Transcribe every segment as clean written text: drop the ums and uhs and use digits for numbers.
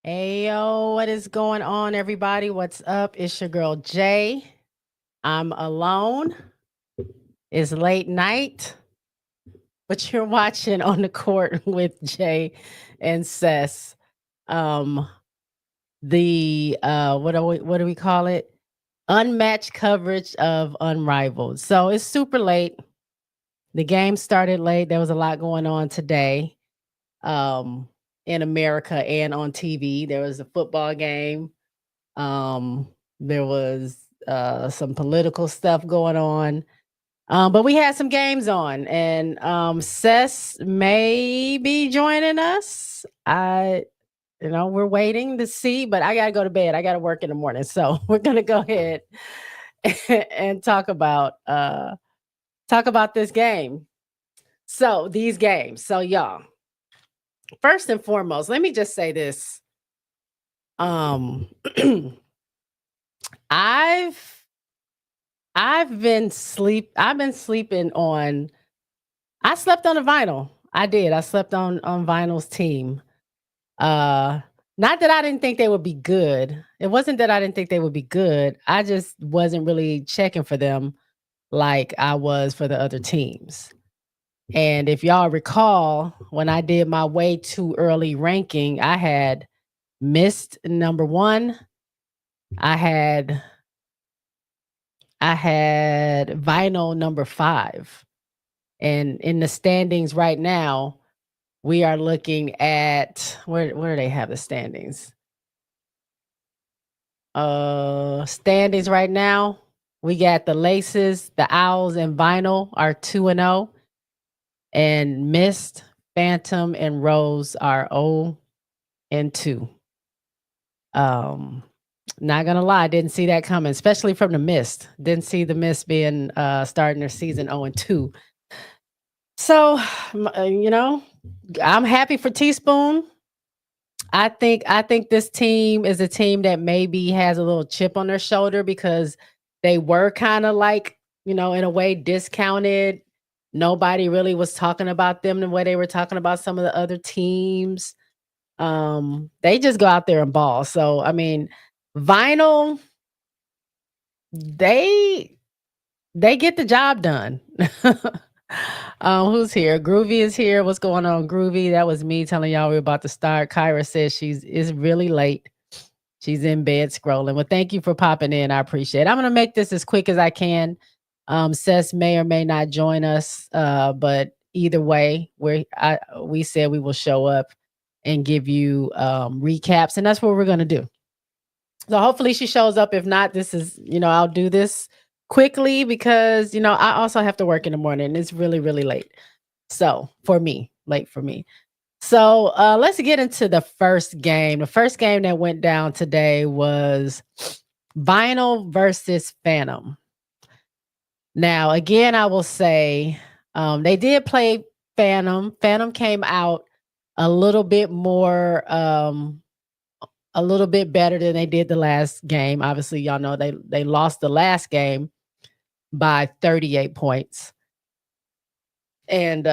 Hey yo, what is going on, everybody? What's up? It's your girl Jay. I'm alone. It's late night, but you're watching on the court with Jay and Cess. Um, the what do we call it? Unmatched coverage of Unrivaled. So it's super late. The game started late. There was a lot going on today. Um, in America and on TV. There was a football game. Um, there was some political stuff going on. But we had some games on, and Cess may be joining us. We're waiting to see, but I gotta go to bed. I gotta work in the morning, so we're gonna go ahead and talk about this game. So these games. So y'all, first and foremost, let me just say this. Um, I've I've been sleeping on I slept on a vinyl. I did. I slept on Vinyl's team. Uh Not that I didn't think they would be good. It wasn't that I didn't think they would be good. I just wasn't really checking for them like I was for the other teams. And if y'all recall, when I did my way too early ranking, I had missed number 1. I had I had Vinyl number 5. And in the standings right now, we are looking at where do they have the standings? Standings right now, we got the Laces, the Owls, and Vinyl are 2-0, and Mist, Phantom, and Rose are 0-2. Um, Not gonna lie, didn't see that coming, especially from the Mist. Didn't see the Mist being starting their season 0-2. So, I'm happy for Teaspoon. I think this team is a team that maybe has a little chip on their shoulder because they were kind of like, in a way discounted. Nobody really was talking about them the way they were talking about some of the other teams. They just go out there and ball. So, I mean, Vinyl, they they get the job done. Who's here? Groovy is here. What's going on, Groovy? That was me telling y'all we are about to start. Kyra says it's really late. She's in bed scrolling. Well, thank you for popping in. I appreciate it. I'm gonna make this as quick as I can. Cess may or may not join us, but either way, we said we will show up and give you recaps, and that's what we're gonna do. So hopefully she shows up. If not, this is, I'll do this quickly because, I also have to work in the morning. It's really, really late. So for me, late for me. So let's get into the first game. The first game that went down today was Vinyl versus Phantom. Now, again, I will say they did play Phantom. Phantom came out a little bit more a little bit better than they did the last game. Obviously, y'all know they lost the last game by 38 points. And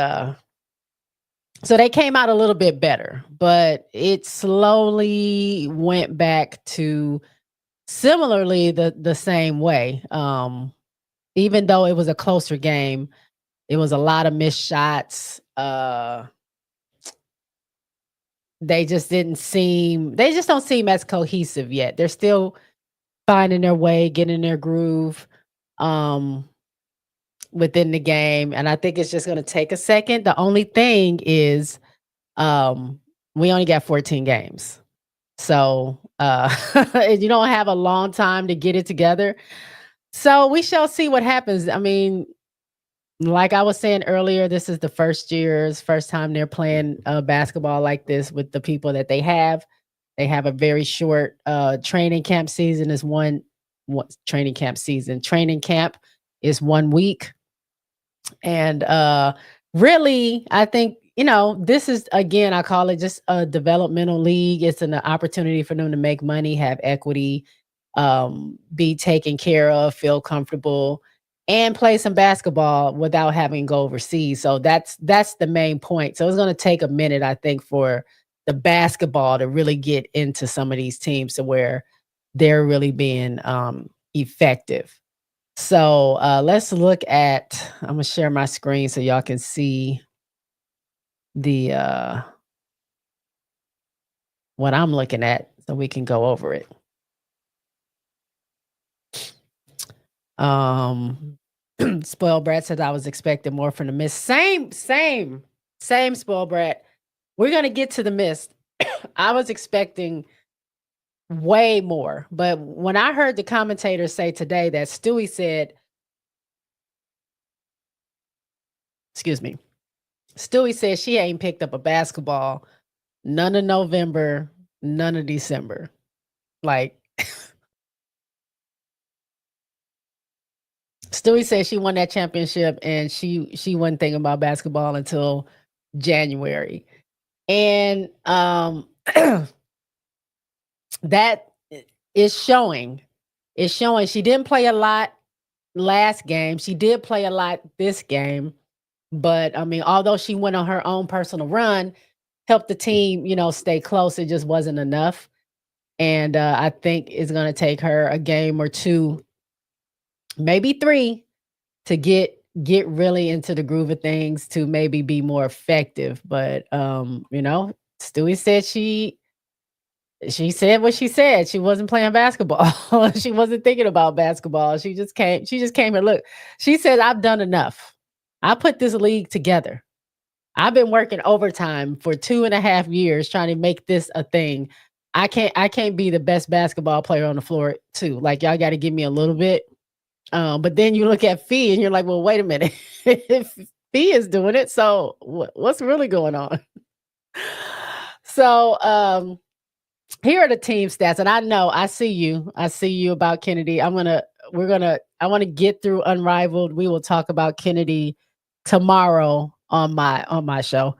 so they came out a little bit better, but it slowly went back to similarly the same way. Even though it was a closer game, it was a lot of missed shots. They just don't seem as cohesive yet. They're still finding their way, getting their groove within the game. And I think it's just going to take a second. The only thing is we only got 14 games. So you don't have a long time to get it together. So we shall see what happens. I mean, like I was saying earlier, this is the first time they're playing basketball like this with the people that they have. They have a very short training camp season is one training camp season. Training camp is 1 week. And really, I think, this is again, I call it just a developmental league. It's an opportunity for them to make money, have equity, be taken care of, feel comfortable, and play some basketball without having to go overseas. So that's the main point. So it's going to take a minute, I think, for the basketball to really get into some of these teams to where they're really being effective. So let's look at, I'm gonna share my screen so y'all can see the what I'm looking at so we can go over it. Spoiled Brat said I was expecting more from the Mist. Same, Spoiled Brat. We're gonna get to the Mist. I was expecting way more, but when I heard the commentator say today that Stewie said, excuse me, Stewie said she ain't picked up a basketball none of November, none of December. Like Stewie said she won that championship and she wasn't thinking about basketball until January. And that is showing. It's showing she didn't play a lot last game. She did play a lot this game. But I mean, although she went on her own personal run, helped the team, stay close, it just wasn't enough. And I think it's going to take her a game or two, maybe three, to get really into the groove of things to maybe be more effective. But Stewie said she said what she said. She wasn't playing basketball. She wasn't thinking about basketball. She just came here. Look, she said, I've done enough. I put this league together. I've been working overtime for 2.5 years trying to make this a thing. I can't be the best basketball player on the floor too. Like, y'all got to give me a little bit. But then you look at Fee and you're like, well, wait a minute. If Fee is doing it, so what's really going on? So here are the team stats. And I see you about Kennedy. I want to get through Unrivaled. We will talk about Kennedy tomorrow on my show.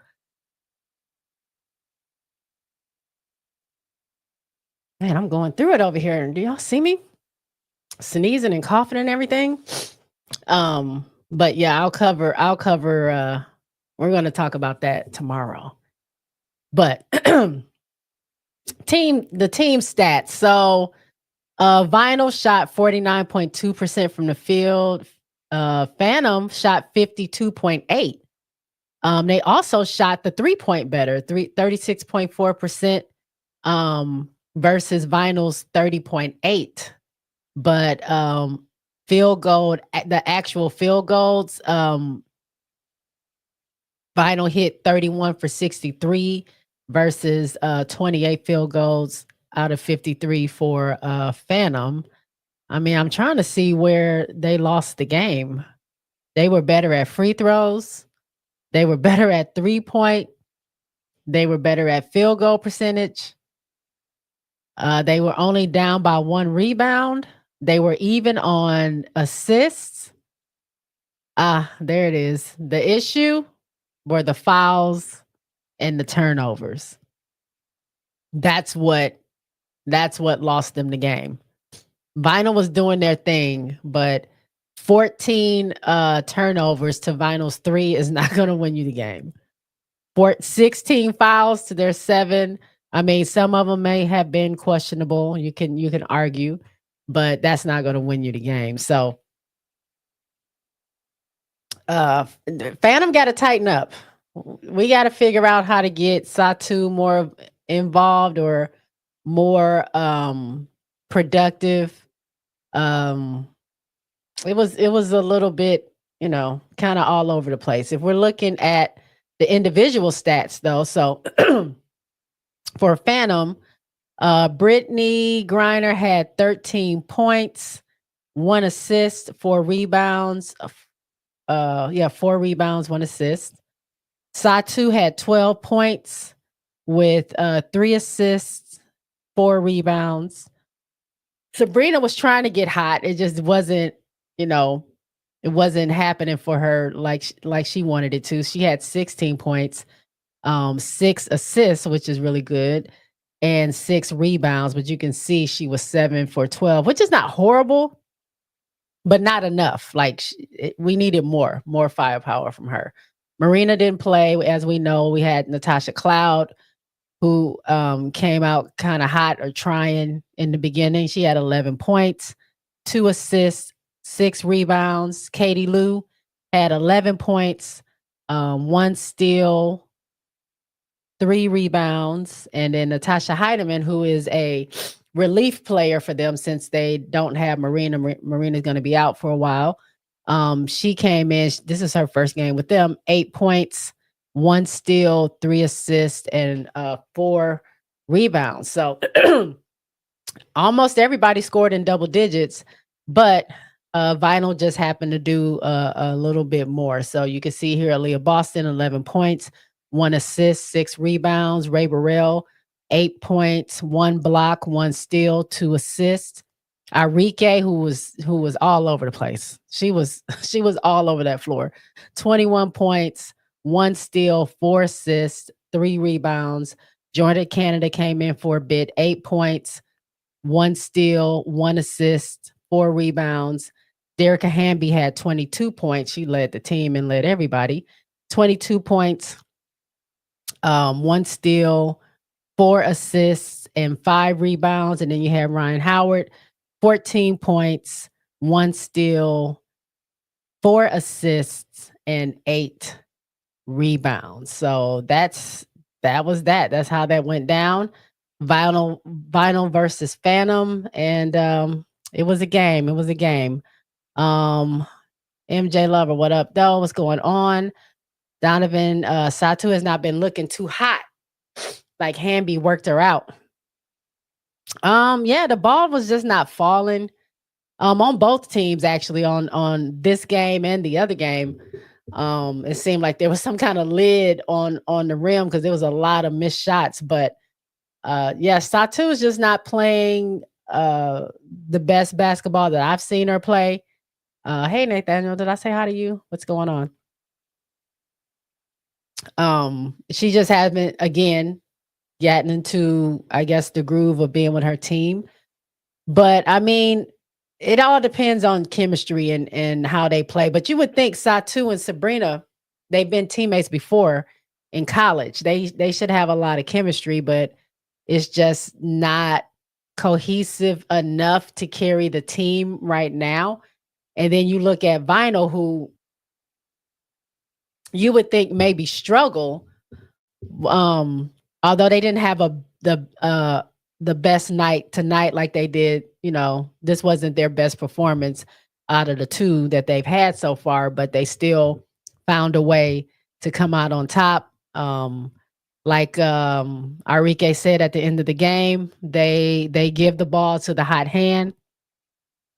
Man, I'm going through it over here. Do y'all see me? Sneezing and coughing and everything. But yeah, I'll cover we're going to talk about that tomorrow. But the team stats. So Vinyl shot 49.2% from the field. Phantom shot 52.8. They also shot the 3-point better, 36.4% versus Vinyl's 30.8. But field goal, the actual field goals, Vinyl hit 31 for 63 versus 28 field goals out of 53 for Phantom. I mean, I'm trying to see where they lost the game. They were better at free throws. They were better at 3-point. They were better at field goal percentage. They were only down by 1 rebound. They were even on assists. There it is. The issue were the fouls and the turnovers. That's what lost them the game. Vinyl was doing their thing, but 14 turnovers to Vinyl's 3 is not going to win you the game. 16 fouls to their 7. I mean, some of them may have been questionable. You can argue, but that's not going to win you the game. So Phantom got to tighten up. We got to figure out how to get Satu more involved or more productive. It was a little bit, kind of all over the place. If we're looking at the individual stats though, so for Phantom, Brittany Griner had 13 points, 1 assist, 4 rebounds. 4 rebounds, 1 assist. Satu had 12 points with 3 assists, 4 rebounds. Sabrina was trying to get hot. It just wasn't, it wasn't happening for her like she wanted it to. She had 16 points, 6 assists, which is really good, and 6 rebounds. But you can see she was 7 for 12, which is not horrible, but not enough. Like we needed more firepower from her. Marina didn't play. As we know, we had Natasha Cloud who came out kind of hot or trying in the beginning. She had 11 points, 2 assists, 6 rebounds. Katie Lou had 11 points, 1 steal, 3 rebounds. And then Natasha Heidemann, who is a relief player for them since they don't have Marina. Marina's going to be out for a while. She came in. This is her first game with them. 8 points, 1 steal, 3 assists, and 4 rebounds. So almost everybody scored in double digits, but Vinyl just happened to do a little bit more. So you can see here, Aaliyah Boston, 11 points, 1 assist, 6 rebounds. Ray Burrell, 8 points, 1 block, 1 steal, 2 assists. Arike, who was all over the place. She was all over that floor. 21 points, 1 steal, 4 assists, 3 rebounds. Jordan Canada came in for a bit, 8 points, 1 steal, 1 assist, 4 rebounds. Derica Hamby had 22 points. She led the team and led everybody. 22 points, 1 steal, 4 assists, and 5 rebounds. And then you have Ryan Howard, 14 points, 1 steal, 4 assists, and 8 rebounds. So that was that. That's how that went down. Vinyl versus Phantom, and it was a game. It was a game. MJ Lover, what up, though? What's going on? Donovan Satu has not been looking too hot. Like Hamby worked her out. Yeah, the ball was just not falling. On both teams, actually, on this game and the other game. It seemed like there was some kind of lid on the rim because there was a lot of missed shots. But yeah, Satu is just not playing the best basketball that I've seen her play. Hey Nathaniel, did I say hi to you? What's going on? She just hasn't again gotten into, I guess, the groove of being with her team. But I mean, it all depends on chemistry and how they play. But you would think Satu and Sabrina, they've been teammates before in college. They should have a lot of chemistry, but it's just not cohesive enough to carry the team right now. And then you look at Vinyl, who you would think maybe struggle, although they didn't have the best night tonight like they did. You know, this wasn't their best performance out of the two that they've had so far, but they still found a way to come out on top. Like Arike said at the end of the game, they give the ball to the hot hand.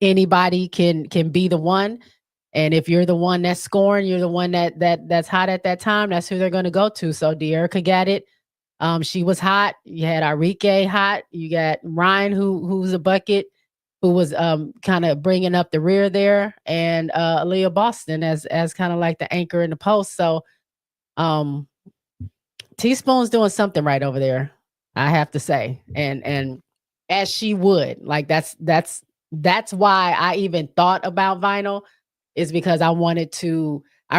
Anybody can be the one. And if you're the one that's scoring, you're the one that's hot at that time, that's who they're going to go to. So De'Erica got it. She was hot. You had Arike hot. You got Ryan, who's a bucket, who was kind of bringing up the rear there, and Aaliyah Boston as kind of like the anchor in the post. So Teaspoon's doing something right over there, I have to say. And as she would, like that's why I even thought about Vinyl, is because I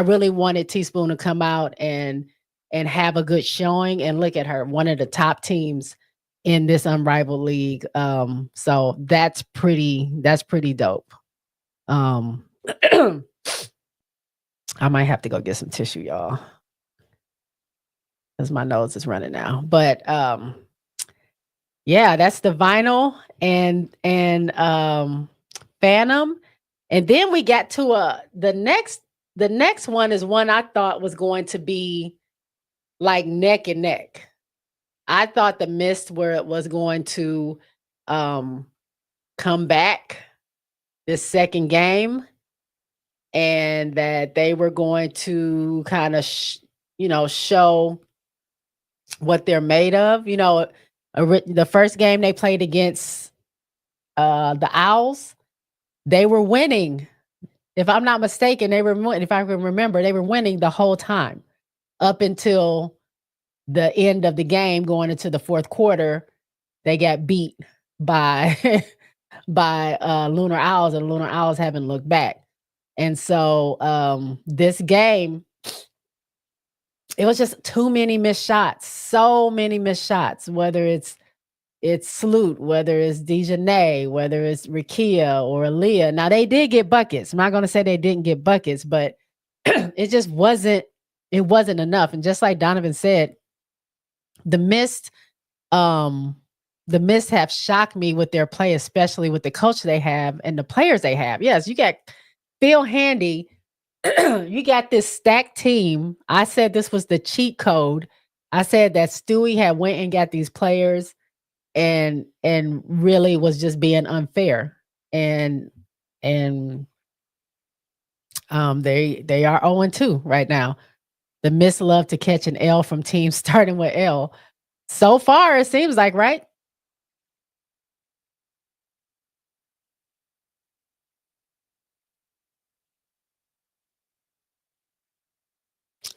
really wanted Teaspoon to come out and have a good showing. And look at her, one of the top teams in this Unrivaled league. So that's pretty dope. I might have to go get some tissue, y'all, because my nose is running now. But yeah, that's the Vinyl and Phantom. And then we got to the next one is one I thought was going to be like neck and neck. I thought the Mist was going to come back this second game, and that they were going to kind of show what they're made of. You know, the first game they played against the Owls, they were winning. If I'm not mistaken, if I can remember, they were winning the whole time up until the end of the game, going into the fourth quarter. They got beat by Lunar Owls, and Lunar Owls haven't looked back. And so this game, it was just too many missed shots, so many missed shots, whether it's Sloot, whether it's Dejanay, whether it's Rikia or Aaliyah. Now they did get buckets. I'm not gonna say they didn't get buckets, but it just wasn't enough. And just like Donovan said, the missed um the missed have shocked me with their play, especially with the coach they have and the players they have. Yes, you got Phil Handy. You got this stacked team. I said this was the cheat code. I said that Stewie had went and got these players and really was just being unfair. And they are 0-2 right now. The Miss love to catch an L from teams starting with L. So far, it seems like, right?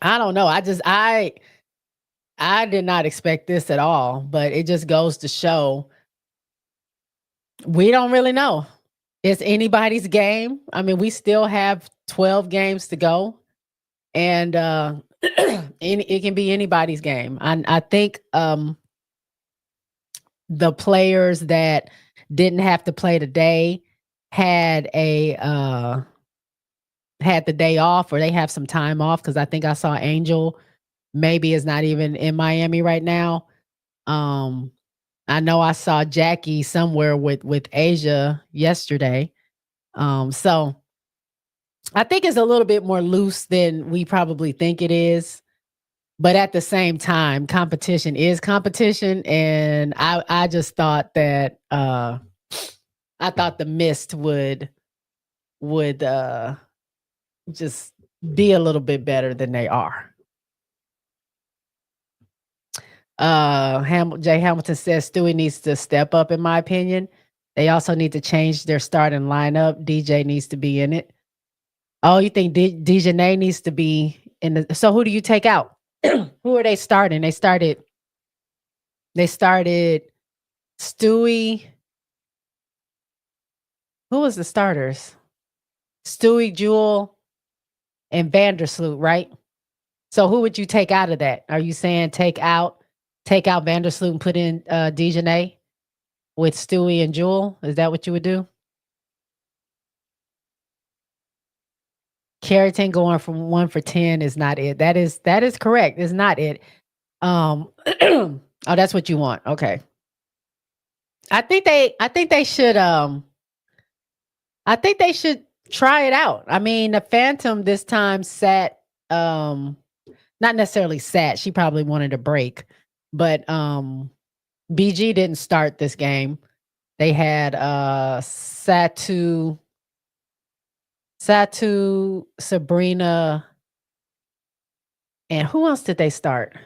I don't know. I did not expect this at all, but it just goes to show we don't really know. It's anybody's game. I mean, we still have 12 games to go, and it can be anybody's game. I think the players that didn't have to play today had had the day off, or they have some time off, because I think I saw Angel maybe is not even in Miami right now. Um, I know I saw Jackie somewhere with Asia yesterday. So I think it's a little bit more loose than we probably think it is. But at the same time, competition is competition. And I just thought that I thought the mist would just be a little bit better than they are. Jay Hamilton says Stewie needs to step up, in my opinion. They also need to change their starting lineup. DJ needs to be in it. Oh, you think Dejanay needs to be in the? So who do you take out? Who are they starting? They started Stewie. Who was the starters? Stewie, Jewel, and Vandersloot, right? So who would you take out of that? Are you saying take out Vandersloot and put in Dejanay with Stewie and Jewel? Is that what you would do? Carrington going from 1 for 10 is not it. That is correct. It's not it. Oh, that's what you want. Okay. I think they should try it out. I mean, the Phantom this time sat not necessarily sat. She probably wanted a break. But BG didn't start this game. They had Satu, Sabrina, and who else did they start?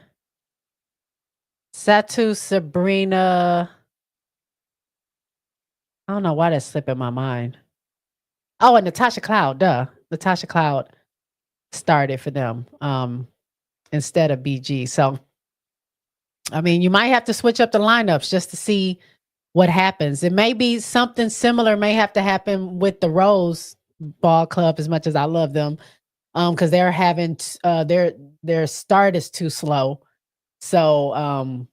Satu, Sabrina. I don't know why that's slipping my mind. Oh, and Natasha Cloud, duh. Natasha Cloud started for them instead of BG. So, I mean, you might have to switch up the lineups just to see what happens. It may be something similar may have to happen with the Rose Ball Club, as much as I love them, because they're having their start is too slow. So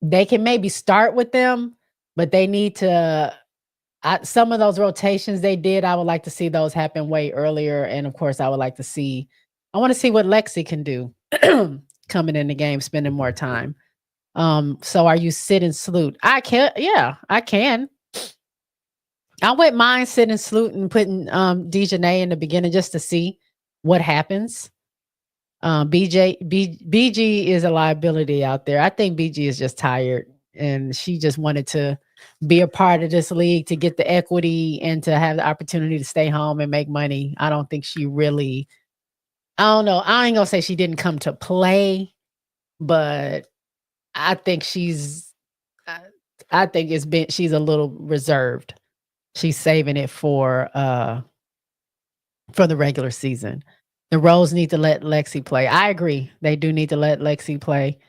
they can maybe start with them, but they need to. Some of those rotations they did, I would like to see those happen way earlier. And of course, I want to see what Lexi can do coming in the game, spending more time. So are you sitting Sloot? I can, yeah, I can. I wouldn't mind sitting Sloot and putting Dejanay in the beginning just to see what happens. BG is a liability out there. I think BG is just tired, and she just wanted to be a part of this league to get the equity and to have the opportunity to stay home and make money. I don't think she really. I don't know. I ain't gonna say she didn't come to play, but I think I think she's a little reserved. She's saving it for the regular season. The Rose need to let Lexi play. I agree. They do need to let Lexi play.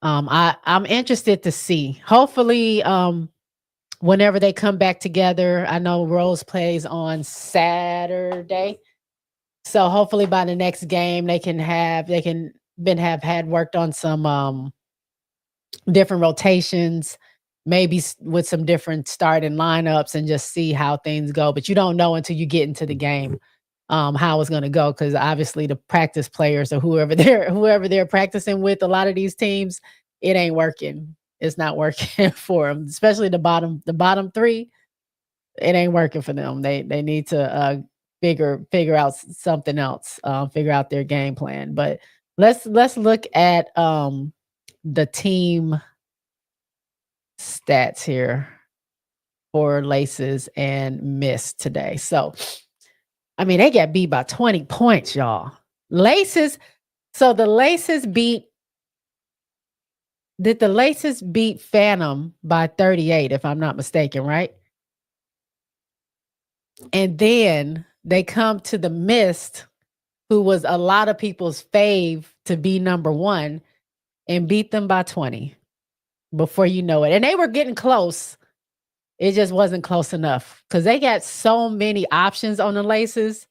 I'm interested to see. Hopefully, whenever they come back together, I know Rose plays on Saturday. So hopefully by the next game they can have had worked on some different rotations, maybe with some different starting lineups and just see how things go. But you don't know until you get into the game how it's going to go, because obviously the practice players or whoever they're practicing with, a lot of these teams, it ain't working. It's not working for them, especially the bottom three. It ain't working for them. They need to figure out something else, figure out their game plan. But let's look at the team stats here for Laces and Miss today. So, I mean, they got beat by 20 points, y'all. Laces. So the Laces beat. Did the Laces beat Phantom by 38, if I'm not mistaken, right? And then they come to the Mist, who was a lot of people's fave to be number one, and beat them by 20 before you know it. And they were getting close. It just wasn't close enough because they got so many options on the Laces.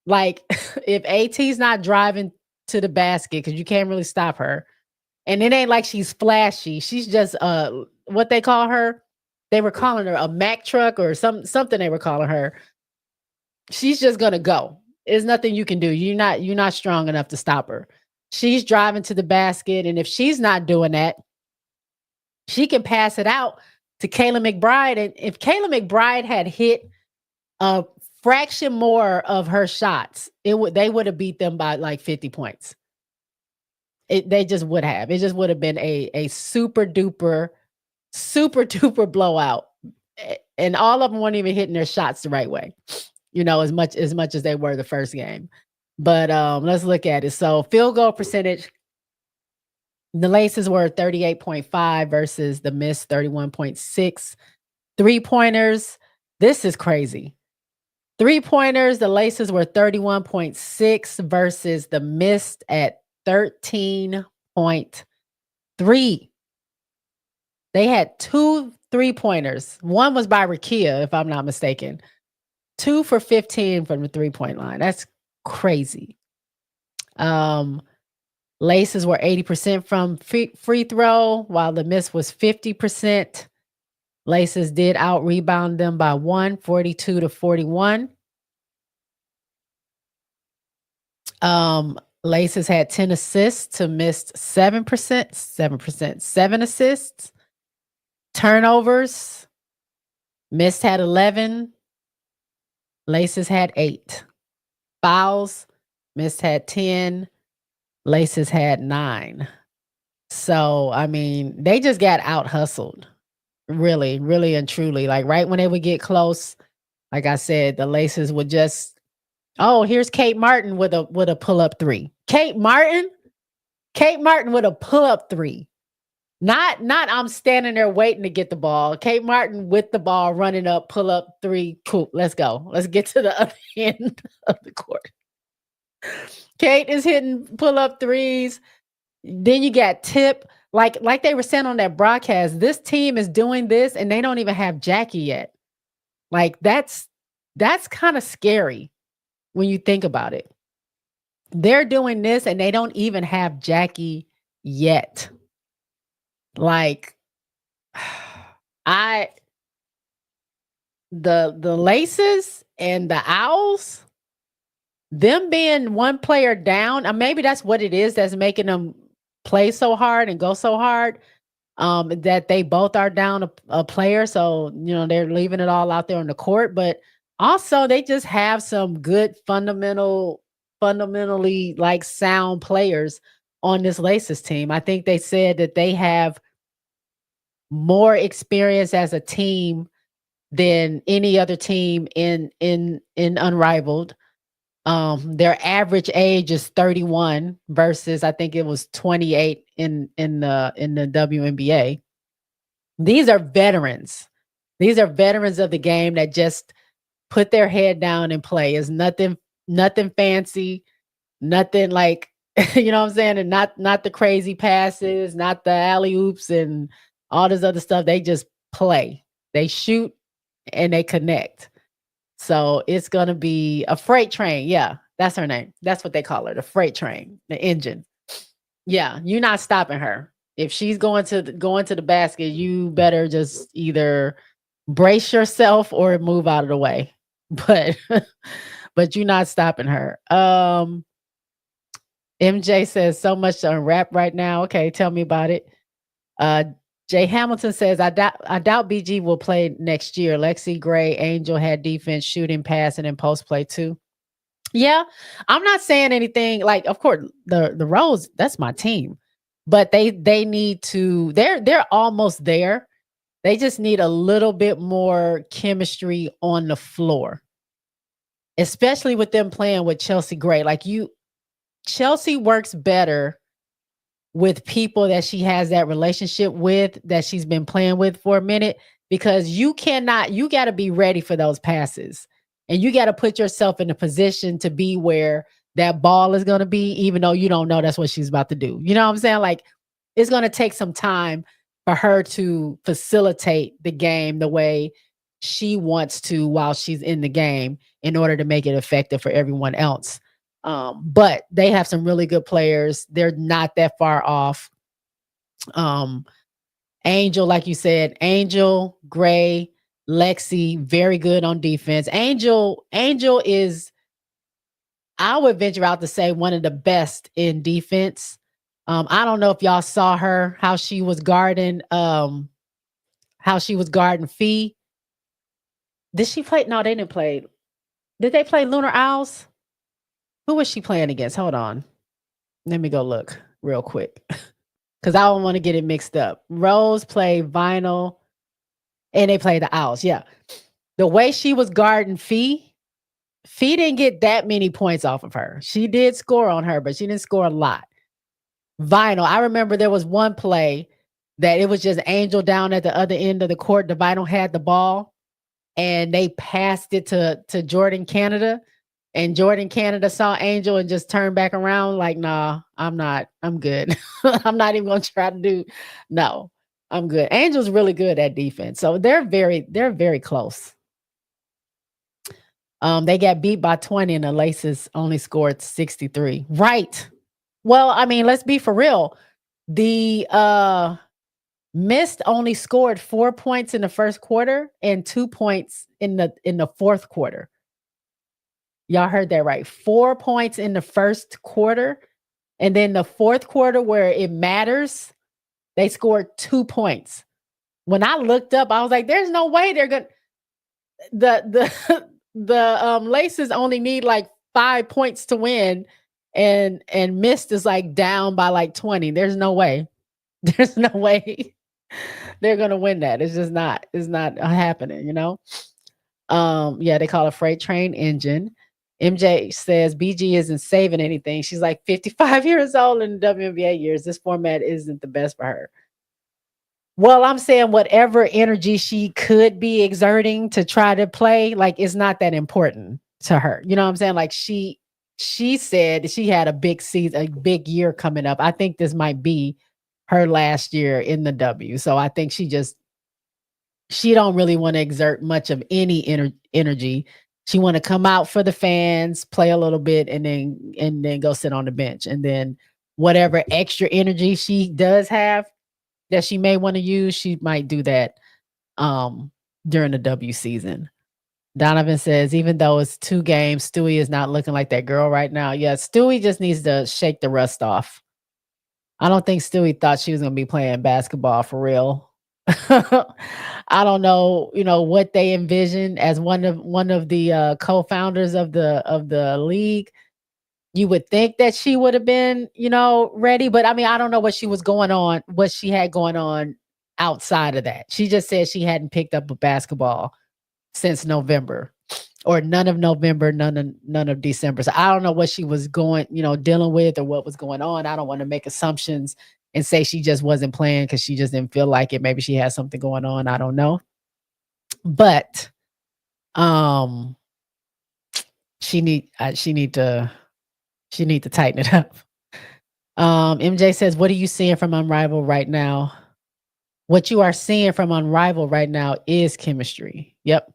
Like, if AT's not driving to the basket, because you can't really stop her, and it ain't like she's flashy. She's just what they call her. They were calling her a Mack truck or something they were calling her. She's just gonna go. There's nothing you can do. You're not strong enough to stop her. She's driving to the basket, and if she's not doing that, she can pass it out to Kayla McBride. And if Kayla McBride had hit a fraction more of her shots, they would have beat them by like 50 points. They just would have. It just would have been a super duper blowout. And all of them weren't even hitting their shots the right way, as much as they were the first game. But let's look at it. So field goal percentage, the Laces were 38.5 versus the Miss 31.6. 3-pointers, this is crazy. 3-pointers, the Laces were 31.6 versus the Mist at 13.3. They had 2 3-pointers. One was by Rakia, if I'm not mistaken. 2 for 15 from the 3-point line. That's crazy. Laces were 80% from free throw, while the Miss was 50%. Laces did out rebound them by 1, 42-41. Laces had 10 assists to Miss 7%, 7 assists. Turnovers, Miss had 11. Laces had 8. Fouls, Miss had 10. Laces had 9. So, I mean, they just got out hustled. Really, really and truly. Like, right when they would get close, like I said, the Laces would just, here's Kate Martin with a pull-up 3. Kate Martin with a pull-up 3. Not I'm standing there waiting to get the ball. Kate Martin with the ball, running up, pull up 3. Cool, let's go. Let's get to the other end of the court. Kate is hitting pull up 3s. Then you got Tip. Like they were saying on that broadcast, this team is doing this and they don't even have Jackie yet. Like, that's kind of scary when you think about it. They're doing this and they don't even have Jackie yet. Like, the Laces and the Owls, them being one player down, maybe that's what it is that's making them play so hard and go so hard, that they both are down a player. So, they're leaving it all out there on the court. But also, they just have some good fundamentally like sound players on this Laces team. I think they said that they have more experience as a team than any other team in Unrivaled. Their average age is 31 versus I think it was 28 in the WNBA. These are veterans. These are veterans of the game that just put their head down and play. It's nothing fancy, nothing like you know what I'm saying, and not the crazy passes, not the alley-oops and all this other stuff. They just play. They shoot and they connect. So it's going to be a freight train. Yeah, that's her name. That's what they call her, the freight train, the engine. Yeah, you're not stopping her. If she's going to the basket, you better just either brace yourself or move out of the way. But but you're not stopping her. MJ says so much to unwrap right now. Okay, tell me about it. Uh Jay Hamilton says, I doubt BG will play next year. Lexi Gray, Angel had defense, shooting, passing, and post play too. Yeah, I'm not saying anything like, of course, the Rose, that's my team. But they need to, they're almost there. They just need a little bit more chemistry on the floor. Especially with them playing with Chelsea Gray. Chelsea works better with people that she has that relationship with, that she's been playing with for a minute, because you got to be ready for those passes. And you got to put yourself in a position to be where that ball is going to be, even though you don't know that's what she's about to do. You know what I'm saying? Like, it's going to take some time for her to facilitate the game the way she wants to while she's in the game, in order to make it effective for everyone else. But they have some really good players. They're not that far off. Um, Angel, like you said, Angel, Gray, Lexi, very good on defense. Angel is, I would venture out to say, one of the best in defense. I don't know if y'all saw her, how she was guarding Fee. Did she play? No, they didn't play. Did they play Lunar Owls? Who was she playing against? Hold on. Let me go look real quick. Because I don't want to get it mixed up. Rose played Vinyl and they played the Owls. Yeah. The way she was guarding Fee didn't get that many points off of her. She did score on her, but she didn't score a lot. Vinyl, I remember there was one play that it was just Angel down at the other end of the court. The Vinyl had the ball and they passed it to Jordan Canada. And Jordan Canada saw Angel and just turned back around like, nah, I'm not. I'm good. I'm not even going to try to do. No, I'm good. Angel's really good at defense. So they're very close. They got beat by 20 and the Laces only scored 63. Right. Well, I mean, let's be for real. The Mist only scored 4 points in the first quarter and 2 points in the fourth quarter. Y'all heard that right. 4 points in the first quarter. And then the fourth quarter, where it matters, they scored 2 points. When I looked up, I was like, there's no way they're going to. The Laces only need like 5 points to win. And Mist is like down by like 20. There's no way. There's no way they're going to win that. It's just not. It's not happening, you know? Yeah, they call it freight train engine. MJ says BG isn't saving anything. She's like 55 years old in the WNBA years. This format isn't the best for her. Well, I'm saying whatever energy she could be exerting to try to play, like, it's not that important to her. You know what I'm saying? Like, she said she had a big season, a big year coming up. I think this might be her last year in the W. So I think she don't really want to exert much of any energy. She want to come out for the fans, play a little bit, and then go sit on the bench. And then whatever extra energy she does have that she may want to use, she might do that during the W season. Donovan says, even though it's 2 games, Stewie is not looking like that girl right now. Yeah, Stewie just needs to shake the rust off. I don't think Stewie thought she was going to be playing basketball for real. I don't know, what they envisioned as one of the co-founders of the league. You would think that she would have been, ready, but I mean, I don't know what she had going on outside of that. She just said she hadn't picked up a basketball since November, or none of November, none of December. So I don't know what she was dealing with, or what was going on. I don't want to make assumptions and say she just wasn't playing because she just didn't feel like it. Maybe she had something going on. I don't know. But she need to tighten it up. MJ says, what are you seeing from Unrivaled right now? What you are seeing from Unrivaled right now is chemistry. Yep.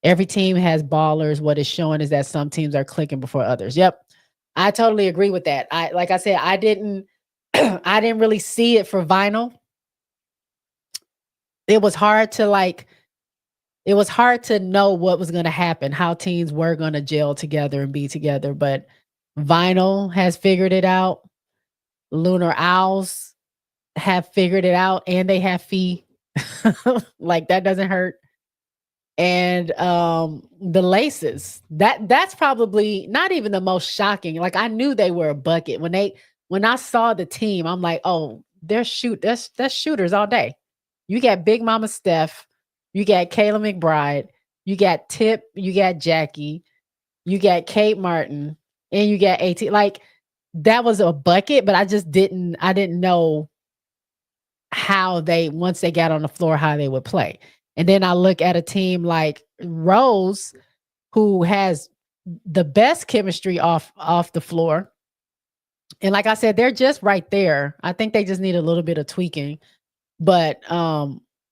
Every team has ballers. What is showing is that some teams are clicking before others. Yep. I totally agree with that. Like I said, I didn't I didn't really see it for Vinyl. It was hard to know what was going to happen, how teams were going to gel together and be together. But Vinyl has figured it out. Lunar Owls have figured it out, and they have Fee. Like that doesn't hurt. And the Laces, that's probably not even the most shocking. Like I knew they were a bucket when I saw the team. I'm like, oh, that's shooters all day. You got Big Mama Steph, you got Kayla McBride, you got Tip, you got Jackie, you got Kate Martin, and you got AT. Like that was a bucket, but I didn't know how once they got on the floor, how they would play. And then I look at a team like Rose, who has the best chemistry off the floor. And like I said, they're just right there. I think they just need a little bit of tweaking. But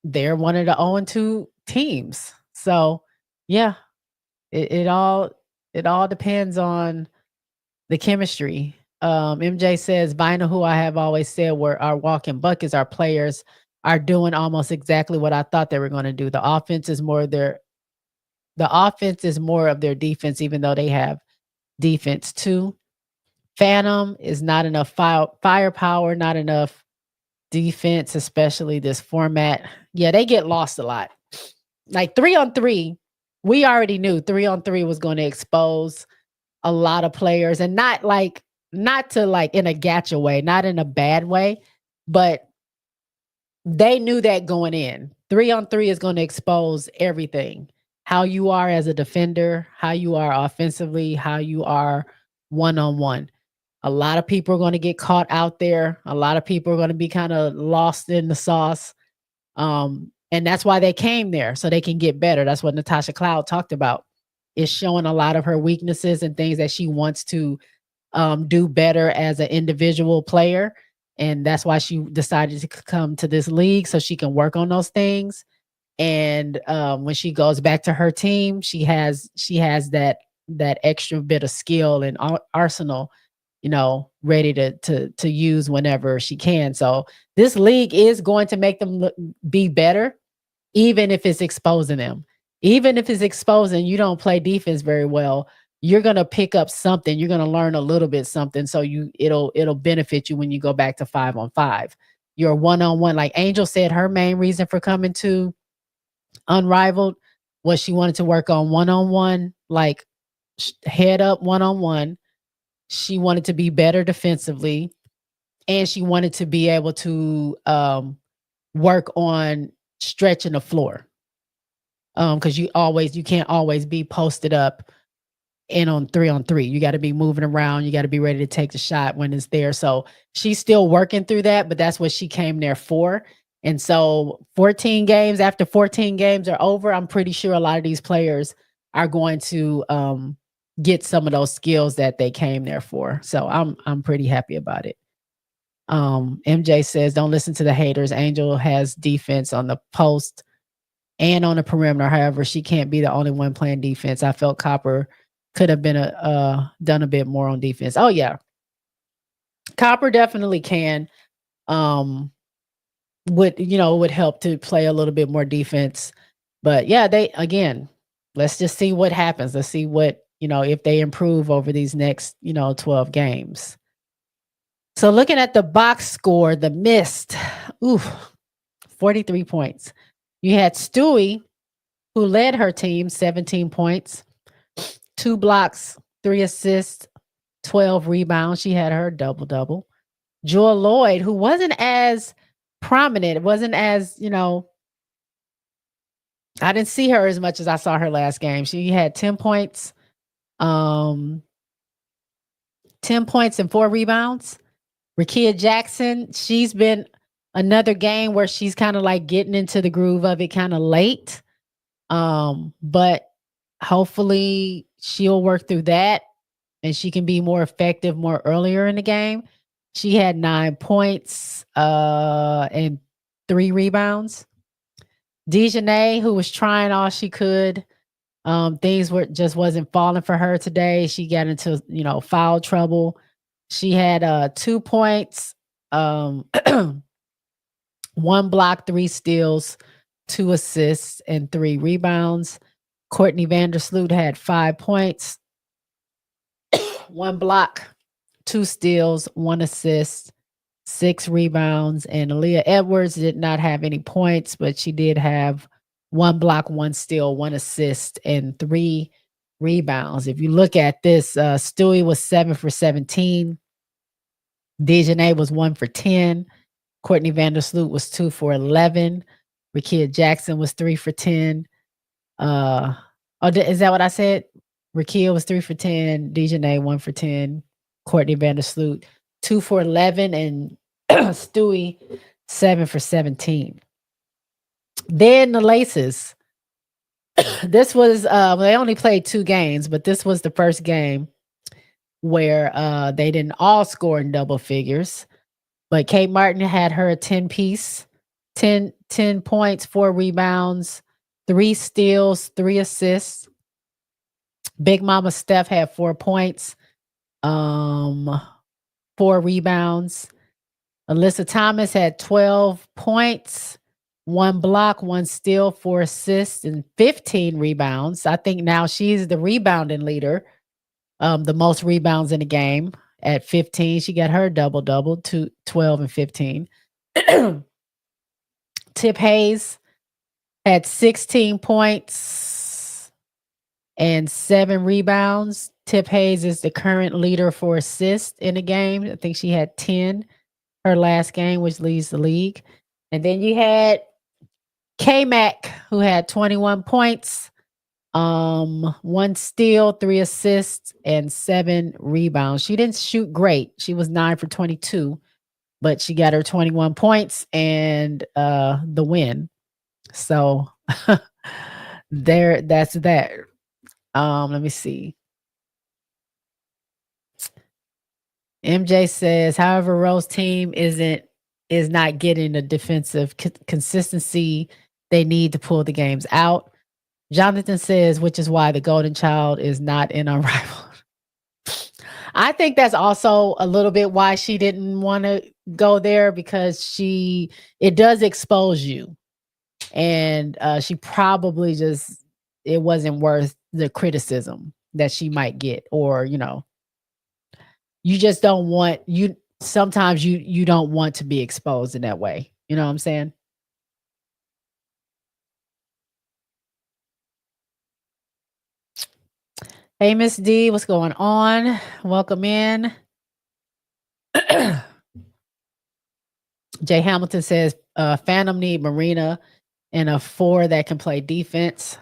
they're one of the 0-2 teams. So yeah, it all depends on the chemistry. MJ says, Vinyl, who I have always said were our walking buckets, our players are doing almost exactly what I thought they were going to do. The offense is more of their defense, even though they have defense too. Phantom is not enough firepower, not enough defense, especially this format. Yeah, they get lost a lot. Like 3-on-3, we already knew 3-on-3 was going to expose a lot of players, and not to like in a gotcha way, not in a bad way, but they knew that going in. 3-on-3 is going to expose everything. How you are as a defender, how you are offensively, how you are one-on-one. A lot of people are going to get caught out there. A lot of people are going to be kind of lost in the sauce. And that's why they came there, so they can get better. That's what Natasha Cloud talked about, is showing a lot of her weaknesses and things that she wants to do better as an individual player. And that's why she decided to come to this league, so she can work on those things. And when she goes back to her team, she has that extra bit of skill and arsenal, ready to use whenever she can. So this league is going to make them be better, even if it's exposing them. Even if it's exposing you don't play defense very well, you're going to pick up something. You're going to learn a little bit something. So it'll benefit you when you go back to 5-on-5. Your one-on-one, like Angel said, her main reason for coming to Unrivaled was she wanted to work on one-on-one, like head up one-on-one. She wanted to be better defensively, and she wanted to be able to work on stretching the floor. Because you can't always be posted up and on 3-on-3. You got to be moving around. You got to be ready to take the shot when it's there. So she's still working through that, but that's what she came there for. And so 14 games are over, I'm pretty sure a lot of these players are going to get some of those skills that they came there for. So I'm pretty happy about it. MJ says, don't listen to the haters. Angel has defense on the post and on the perimeter. However, she can't be the only one playing defense. I felt Copper could have been done a bit more on defense. Oh yeah, Copper definitely can. Would help to play a little bit more defense. But yeah, let's just see what happens. Let's see what, if they improve over these next, 12 games. So looking at the box score, the Mist, 43 points. You had Stewie, who led her team, 17 points, 2 blocks, 3 assists, 12 rebounds. She had her double-double. Jewel Lloyd, who wasn't as prominent, it wasn't as, I didn't see her as much as I saw her last game. She had 10 points, 10 points and 4 rebounds. Rakia Jackson, she's been another game where she's kind of like getting into the groove of it kind of late. But hopefully she'll work through that and she can be more effective more earlier in the game. She had 9 points and 3 rebounds. Dejanay, who was trying all she could, things wasn't falling for her today. She got into foul trouble. She had 2 points, Um, 1 block, 3 steals, 2 assists, and 3 rebounds. Courtney Vandersloot had 5 points, 1 block, 2 steals, 1 assist, 6 rebounds. And Aaliyah Edwards did not have any points, but she did have 1 block, 1 steal, 1 assist, and 3 rebounds. If you look at this, Stewie was 7 for 17. Dejanay was 1 for 10. Courtney Vandersloot was 2 for 11. Rakia Jackson was 3 for 10. Is that what I said? Rakia was 3 for 10. Dejanay 1 for 10. Courtney Vandersloot 2 for 11, and Stewie 7 for 17. Then the Laces. This was they only played 2 games, but this was the first game where they didn't all score in double figures. But Kate Martin had her 10 piece, 10 points, 4 rebounds, 3 steals, 3 assists. Big Mama Steph had 4 points, 4 rebounds. Alyssa Thomas had 12 points, 1 block, 1 steal, 4 assists, and 15 rebounds. I think now she's the rebounding leader, the most rebounds in the game at 15. She got her double-double, 12 and 15. Tip Hayes had 16 points and 7 rebounds. Tip Hayes is the current leader for assists in the game. I think she had 10 her last game, which leads the league. And then you had K-Mac, who had 21 points, 1 steal, 3 assists, and 7 rebounds. She didn't shoot great. She was 9 for 22, but she got her 21 points and the win. So that's that. Let me see. MJ says, however, Rose team is not getting the defensive consistency they need to pull the games out. Jonathan says, which is why the golden child is not in Unrivaled. I think that's also a little bit why she didn't want to go there, because it does expose you. And she probably it wasn't worth the criticism that she might get, or, you just don't want, sometimes you don't want to be exposed in that way. You know what I'm saying? Hey, Miss D, what's going on? Welcome in. Jay Hamilton says, Phantom need Marina and a 4 that can play defense.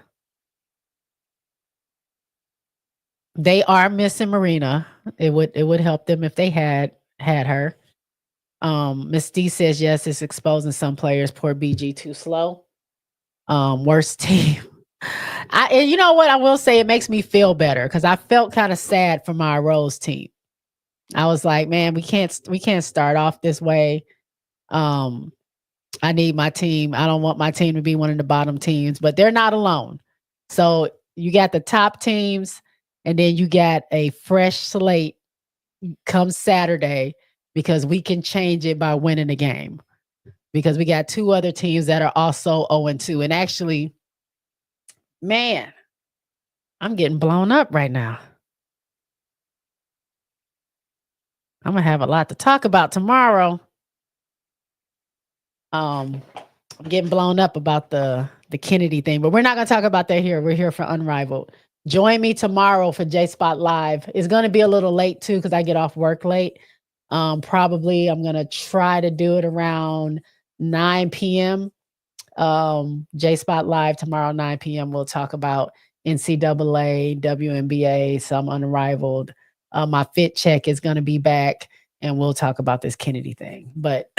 They are missing Marina. It would help them if they had her. Miss D says, yes, it's exposing some players. Poor BG, too slow. Worst team. And you know what? I will say it makes me feel better, because I felt kind of sad for my Rose team. I was like, man, we can't start off this way. I need my team. I don't want my team to be one of the bottom teams, but they're not alone. So you got the top teams, and then you got a fresh slate come Saturday, because we can change it by winning the game. Because we got 2 other teams that are also 0-2. And actually, man, I'm getting blown up right now. I'm going to have a lot to talk about tomorrow. I'm getting blown up about the Kennedy thing, but we're not going to talk about that here. We're here for Unrivaled. Join me tomorrow for J Spot Live. It's going to be a little late too, because I get off work late. Probably I'm going to try to do it around 9 p.m. J Spot Live tomorrow, 9 p.m. We'll talk about NCAA, WNBA, some Unrivaled. My fit check is going to be back, and we'll talk about this Kennedy thing. But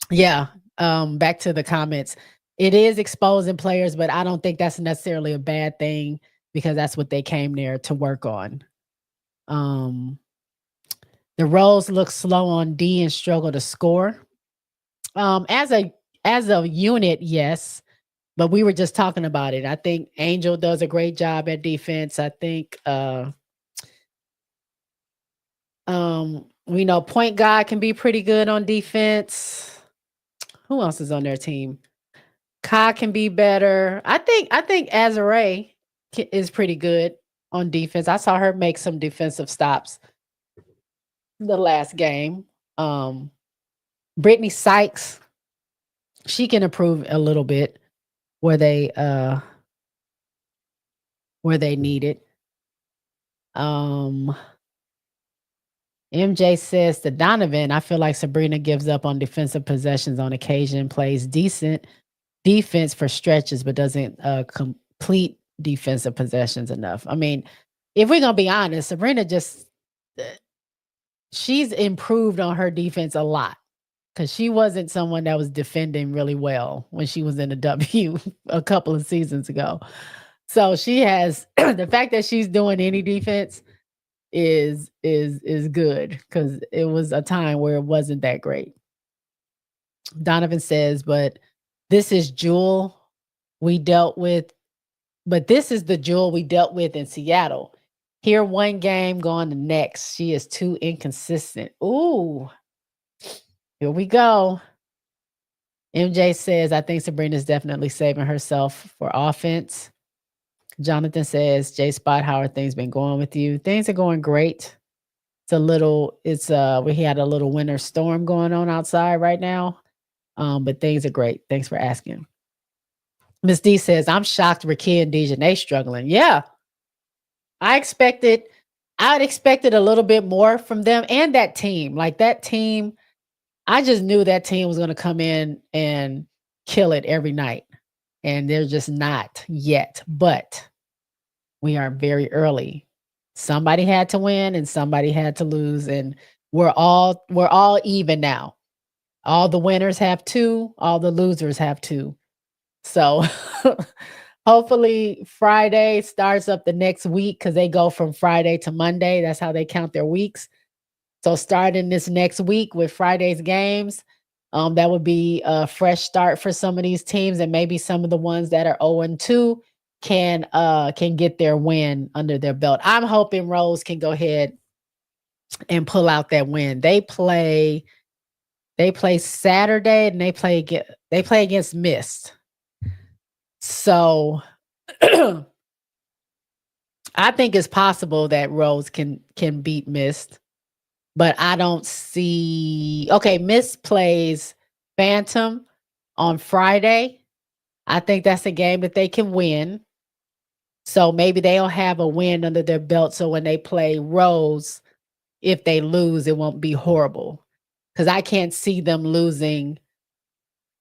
yeah, back to the comments. It is exposing players, but I don't think that's necessarily a bad thing, because that's what they came there to work on. The Rose look slow on D and struggle to score. As a unit, yes, but we were just talking about it. I think Angel does a great job at defense. I think We know point guard can be pretty good on defense. Who else is on their team? Kai can be better. I think Azare is pretty good on defense. I saw her make some defensive stops the last game. Brittany Sykes, she can improve a little bit where they need it. MJ says to Donovan, I feel like Sabrina gives up on defensive possessions on occasion, plays decent defense for stretches, but doesn't complete defensive possessions enough. I mean, if we're gonna be honest, Sabrina just she's improved on her defense a lot because she wasn't someone that was defending really well when she was in the W a couple of seasons ago. So she has the fact that she's doing any defense is good because it was a time where it wasn't that great. Donovan says, but this is Jewel we dealt with, but this is the Jewel we dealt with in Seattle. Here one game, gone the next. She is too inconsistent. Ooh, here we go. MJ says, I think Sabrina's definitely saving herself for offense. Jonathan says, J Spot, how are things been going with you? Things are going great. We had a little winter storm going on outside right now. But things are great. Thanks for asking. Miss D says, I'm shocked Rakia and Dejanay struggling. Yeah. I'd expected a little bit more from them and that team. Like that team, I just knew that team was going to come in and kill it every night. And they're just not yet. But we are very early. Somebody had to win and somebody had to lose. And we're all even now. All the winners have 2, all the losers have 2. So hopefully Friday starts up the next week because they go from Friday to Monday. That's how they count their weeks. So starting this next week with Friday's games, that would be a fresh start for some of these teams, and maybe some of the ones that are 0-2 can get their win under their belt. I'm hoping Rose can go ahead and pull out that win. They play Saturday and they play against Mist. So I think it's possible that Rose can beat Mist, but I don't see. Okay, Mist plays Phantom on Friday. I think that's a game that they can win. So maybe they'll have a win under their belt. So when they play Rose, if they lose, it won't be horrible. Because I can't see them losing.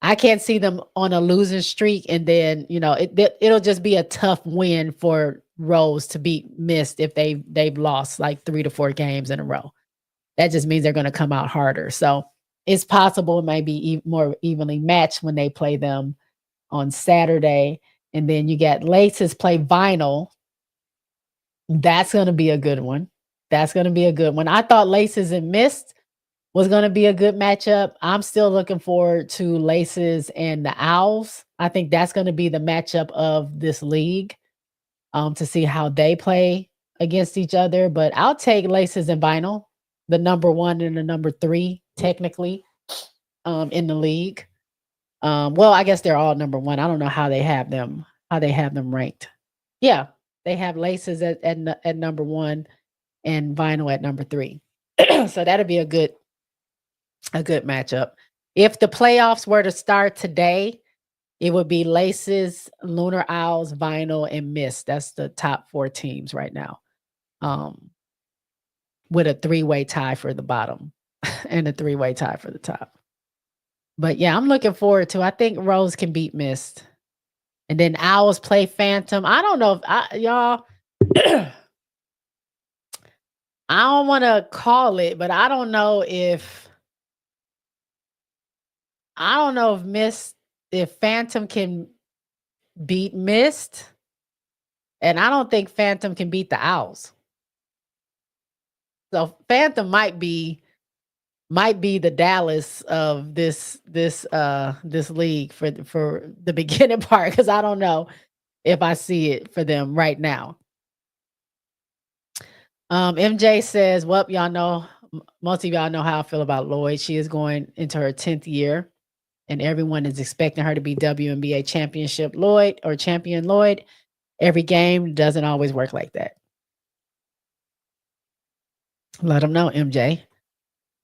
I can't see them on a losing streak, and then it'll just be a tough win for Rose to beat Mist if they've lost like 3 to 4 games in a row. That just means they're going to come out harder. So it's possible it might be more evenly matched when they play them on Saturday, and then you got Laces play Vinyl. That's going to be a good one. I thought Laces and Mist was going to be a good matchup. I'm still looking forward to Laces and the Owls. I think that's going to be the matchup of this league, to see how they play against each other. But I'll take Laces and Vinyl, the number 1 and the number 3, technically, in the league. Well, I guess they're all number 1. I don't know how they have them ranked. Yeah, they have Laces at number 1 and Vinyl at number 3. So that'll be a good matchup. If the playoffs were to start today, it would be Laces, Lunar Owls, Vinyl, and Mist. That's the top 4 teams right now, with a 3-way tie for the bottom and a 3-way tie for the top. But yeah, I'm looking forward to. I think Rose can beat Mist, and then Owls play Phantom. I don't know if y'all. I don't want to call it, but I don't know if if Phantom can beat Mist, and I don't think Phantom can beat the Owls. So Phantom might be the Dallas of this league for the beginning part, because I don't know if I see it for them right now. MJ says, well, y'all know most of y'all know how I feel about Lloyd. She is going into her 10th year, and everyone is expecting her to be WNBA championship Lloyd or champion Lloyd. Every game doesn't always work like that. Let them know, MJ.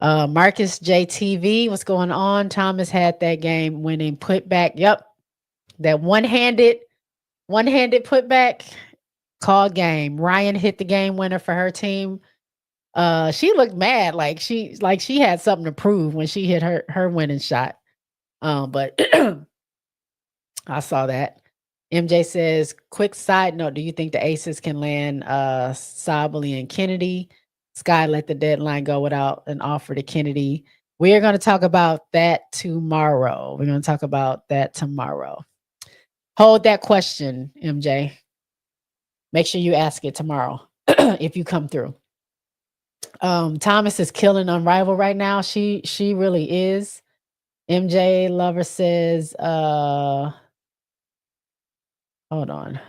Marcus JTV, what's going on? Thomas had that game winning putback. Yep. That one-handed putback, called game. Ryan hit the game winner for her team. She looked mad, like she had something to prove when she hit her winning shot. But I saw that. MJ says, quick side note, do you think the Aces can land Sabally and Kennedy? Sky let the deadline go without an offer to Kennedy. We are going to talk about that tomorrow. Hold that question, MJ. Make sure you ask it tomorrow if you come through. Thomas is killing Unrivaled right now. She really is. MJ Lover says, hold on.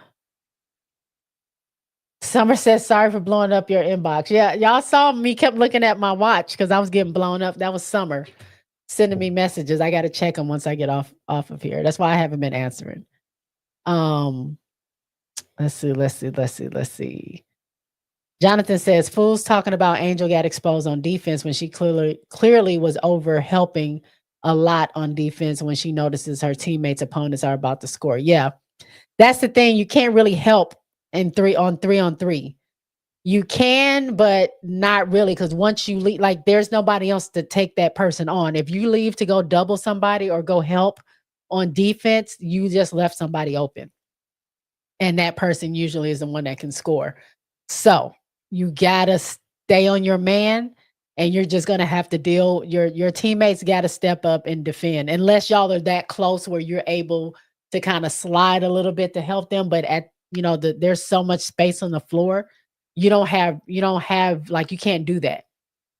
Summer says, sorry for blowing up your inbox. Yeah, y'all saw me kept looking at my watch because I was getting blown up. That was Summer sending me messages. I got to check them once I get off of here. That's why I haven't been answering. Let's see. Jonathan says, fools talking about Angel got exposed on defense when she clearly was over helping a lot on defense when she notices her teammates' opponents are about to score. Yeah, that's the thing. You can't really help in 3-on-3. You can, but not really, because once you leave, like there's nobody else to take that person on. If you leave to go double somebody or go help on defense, you just left somebody open. And that person usually is the one that can score. So you gotta stay on your man, and you're just gonna have to deal. Your teammates gotta step up and defend, unless y'all are that close where you're able to kind of slide a little bit to help them. But at there's so much space on the floor, you don't have like, you can't do that.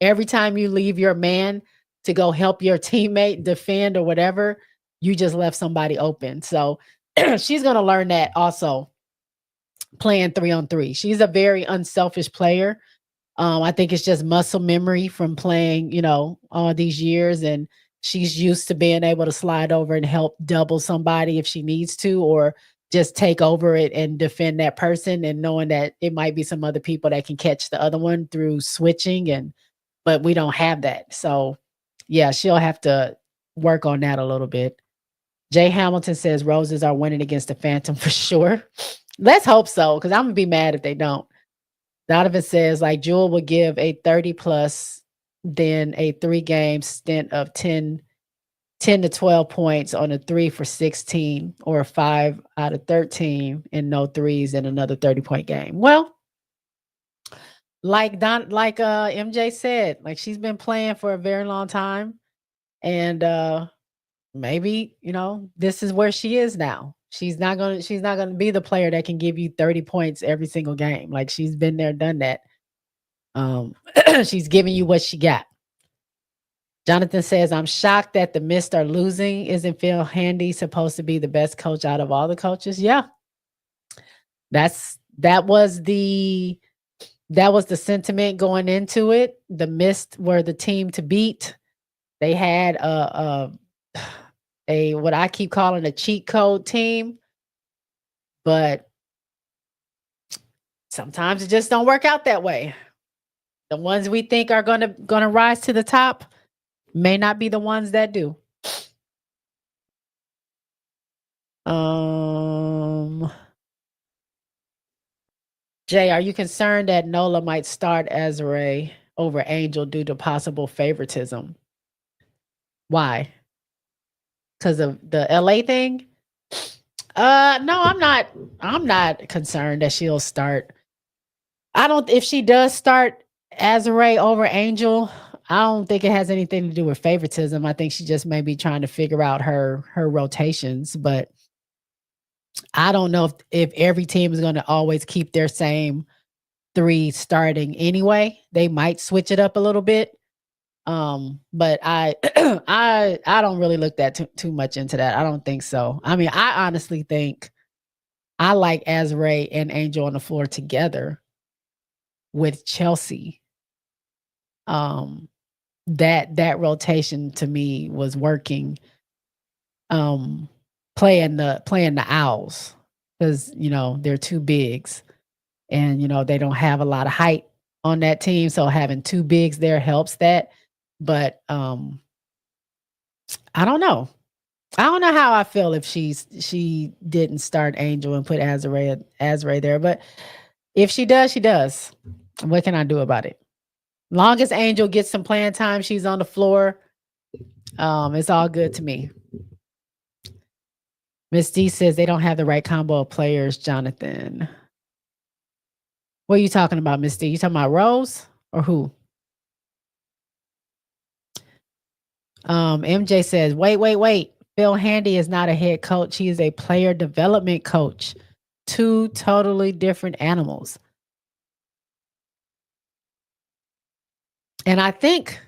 Every time you leave your man to go help your teammate defend or whatever, you just left somebody open. So she's gonna learn that also, playing 3-on-3. She's a very unselfish player. I think it's just muscle memory from playing, all these years, and she's used to being able to slide over and help double somebody if she needs to, or just take over it and defend that person, and knowing that it might be some other people that can catch the other one through switching, but we don't have that. So yeah, she'll have to work on that a little bit. Jay Hamilton says Roses are winning against the Phantom for sure. Let's hope so, because I'm gonna be mad if they don't. Donovan says, like, Jewel will give a 30 plus, then a 3-game stint of 10 to 12 points on a 3 for 16, or a 5 out of 13 and no threes in another 30-point game. Well, like MJ said, like, she's been playing for a very long time, and maybe this is where she is now. She's not gonna be the player that can give you 30 points every single game. Like, she's been there, done that. She's giving you what she got. Jonathan says, I'm shocked that the Mist are losing. Isn't Phil Handy supposed to be the best coach out of all the coaches? Yeah. That was the sentiment going into it. The Mist were the team to beat. They had a what I keep calling a cheat code team, but sometimes it just don't work out that way. The ones we think are gonna rise to the top may not be the ones that do. Jay, are you concerned that Nola might start Azare over Angel due to possible favoritism? Why? Because of the LA thing? No, I'm not concerned that she'll start. If she does start Azare over Angel, I don't think it has anything to do with favoritism. I think she just may be trying to figure out her rotations, but I don't know if every team is going to always keep their same 3 starting anyway. They might switch it up a little bit. But I I don't really look that too much into that. I don't think so. I mean, I honestly think I like Azare and Angel on the floor together with Chelsea. That rotation to me was working. Playing the Owls because they're two bigs, and they don't have a lot of height on that team, so having two bigs there helps that. But I don't know. I don't know how I feel if she didn't start Angel and put Azray there, but if she does, she does. What can I do about it? Long as Angel gets some playing time, she's on the floor. It's all good to me. Miss D says they don't have the right combo of players, Jonathan. What are you talking about, Miss D? You talking about Rose or who? MJ says, wait. Phil Handy is not a head coach. He is a player development coach. Two totally different animals. And I think,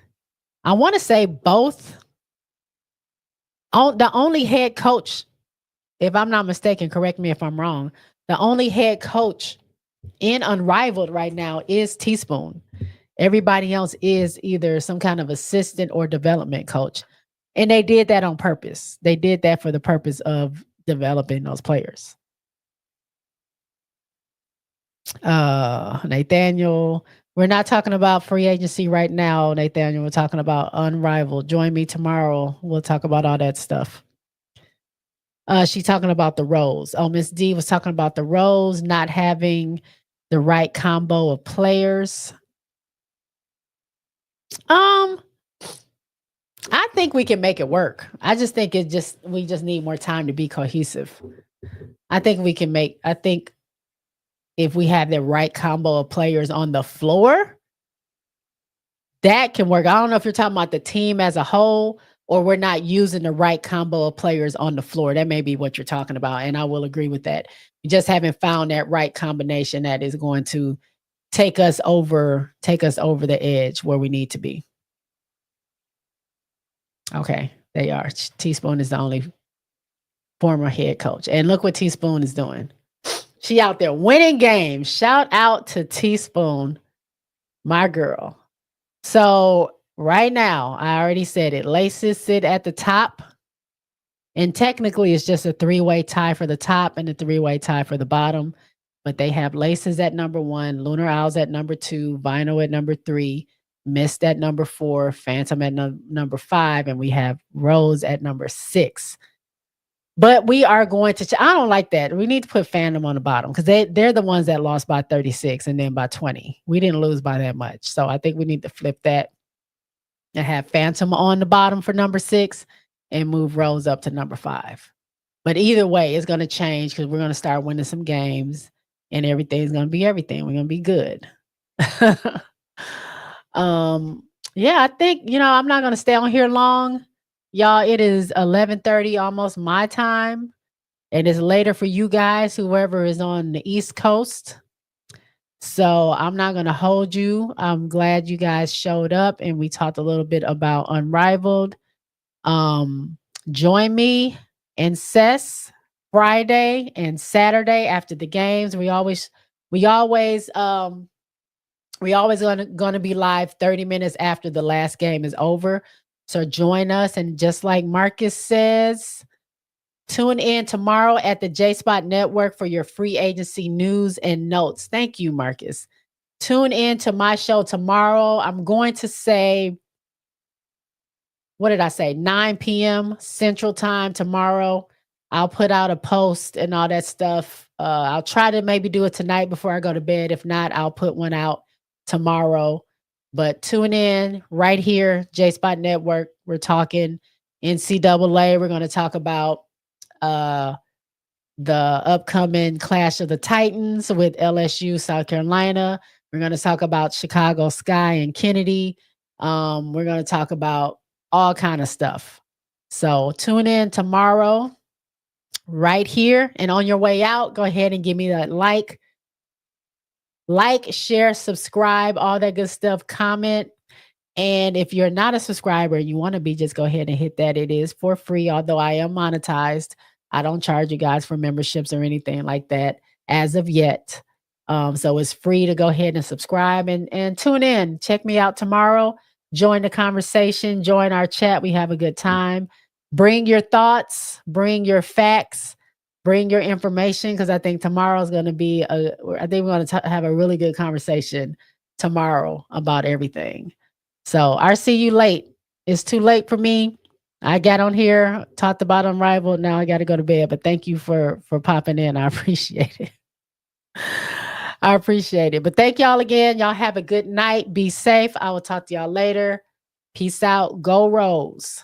I want to say both. The only head coach, if I'm not mistaken, correct me if I'm wrong, the only head coach in Unrivaled right now is Teaspoon. Everybody else is either some kind of assistant or development coach. And they did that on purpose. They did that for the purpose of developing those players. Nathaniel, we're not talking about free agency right now, Nathaniel. We're talking about Unrivaled. Join me tomorrow. We'll talk about all that stuff. She's talking about the roles. Oh, Miss D was talking about the roles, not having the right combo of players. I think we can make it work. I just think we just need more time to be cohesive. I think if we have the right combo of players on the floor, that can work. I don't know if you're talking about the team as a whole or we're not using the right combo of players on the floor. That may be what you're talking about, and I will agree with that. We just haven't found that right combination that is going to take us over the edge where we need to be. Okay, they are. Teaspoon is the only former head coach. And look what Teaspoon is doing. She out there winning games. Shout out to Teaspoon, my girl. So right now, I already said it. Laces sit at the top. And technically, it's just a three-way tie for the top and a three-way tie for the bottom. But they have Laces at number 1, Lunar Owls at number 2, Vinyl at number 3, Mist at number 4, Phantom at number 5, and we have Rose at number 6. But we are going to, I don't like that. We need to put Phantom on the bottom because they're the ones that lost by 36 and then by 20. We didn't lose by that much. So I think we need to flip that and have Phantom on the bottom for number 6 and move Rose up to number 5. But either way, it's going to change because we're going to start winning some games and everything's going to be everything. We're going to be good. Yeah, I think, I'm not going to stay on here long. Y'all, it is 11:30, almost my time. And it's later for you guys, whoever is on the East Coast. So I'm not going to hold you. I'm glad you guys showed up and we talked a little bit about Unrivaled. Join me and Cess Friday and Saturday after the games. We always going to be live 30 minutes after the last game is over. So join us. And just like Marcus says, tune in tomorrow at the J-Spot Network for your free agency news and notes. Thank you, Marcus. Tune in to my show tomorrow. I'm going to say, what did I say? 9 p.m. Central Time tomorrow. I'll put out a post and all that stuff. I'll try to maybe do it tonight before I go to bed. If not, I'll put one out tomorrow. But tune in right here, J-Spot Network. We're talking NCAA. We're going to talk about the upcoming Clash of the Titans with LSU, South Carolina. We're going to talk about Chicago Sky and Kennedy. We're going to talk about all kind of stuff. So tune in tomorrow right here. And on your way out, go ahead and give me that like, share, subscribe, all that good stuff, comment. And if you're not a subscriber, you want to be, just go ahead and hit that. It is for free, although I am monetized. I don't charge you guys for memberships or anything like that as of yet. So it's free to go ahead and subscribe and tune in. Check me out tomorrow. Join the conversation, join our chat. We have a good time. Bring your thoughts, bring your facts, bring your information, because I think tomorrow is going to be I think we're going to have a really good conversation tomorrow about everything. So I see you late. It's too late for me. I got on here, talked about Unrivaled. Now I got to go to bed. But thank you for popping in. I appreciate it. I appreciate it. But thank y'all again. Y'all have a good night. Be safe. I will talk to y'all later. Peace out. Go Rose.